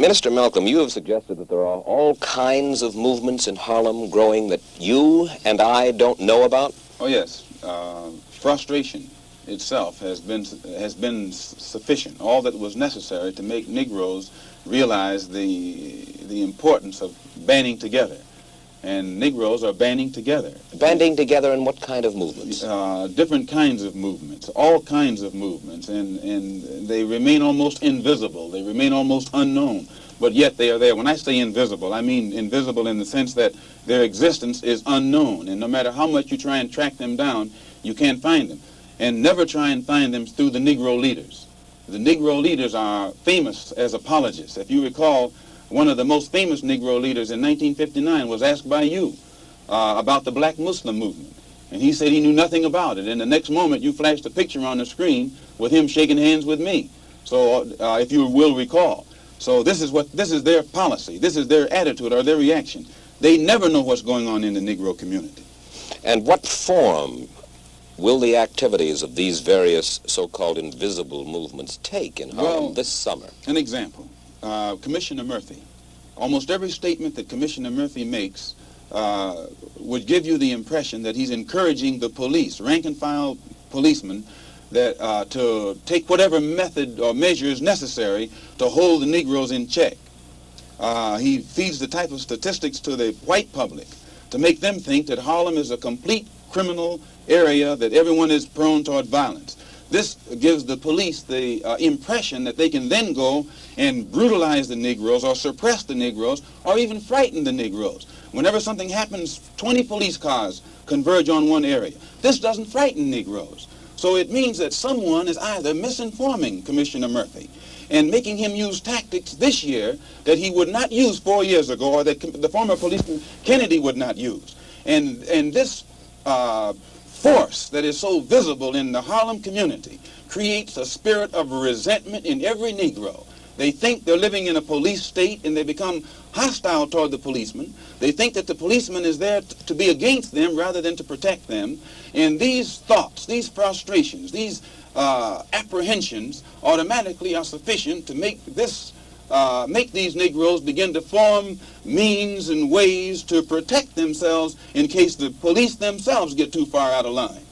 Minister Malcolm, you have suggested that there are all kinds of movements in Harlem growing that you and I don't know about. Oh yes, frustration itself has been sufficient, all that was necessary to make Negroes realize the importance of banding together. And Negroes are banding together. Banding together in what kind of movements? Different kinds of movements, all kinds of movements, and they remain almost invisible. They remain almost unknown, but yet they are there. When I say invisible, I mean invisible in the sense that their existence is unknown, and no matter how much you try and track them down, you can't find them. And never try and find them through the Negro leaders. The Negro leaders are famous as apologists. If you recall, one of the most famous Negro leaders in 1959 was asked by you about the black Muslim movement. And he said he knew nothing about it. And the next moment you flashed a picture on the screen with him shaking hands with me. So if you will recall. So this is their policy. This is their attitude or their reaction. They never know what's going on in the Negro community. And what form will the activities of these various so-called invisible movements take in Harlem this summer? An example. Commissioner Murphy. Almost every statement that Commissioner Murphy makes would give you the impression that he's encouraging the police, rank and file policemen, that to take whatever method or measures necessary to hold the Negroes in check. He feeds the type of statistics to the white public to make them think that Harlem is a complete criminal area, that everyone is prone toward violence. This gives the police the impression that they can then go and brutalize the Negroes or suppress the Negroes or even frighten the Negroes. Whenever something happens, 20 police cars converge on one area. This doesn't frighten Negroes. So it means that someone is either misinforming Commissioner Murphy and making him use tactics this year that he would not use 4 years ago, or that the former policeman Kennedy would not use. And this force that is so visible in the Harlem community creates a spirit of resentment in every Negro. They think they're living in a police state and they become hostile toward the policeman. They think that the policeman is there to be against them rather than to protect them. And these thoughts, these frustrations, these apprehensions automatically are sufficient to make these Negroes begin to form means and ways to protect themselves in case the police themselves get too far out of line.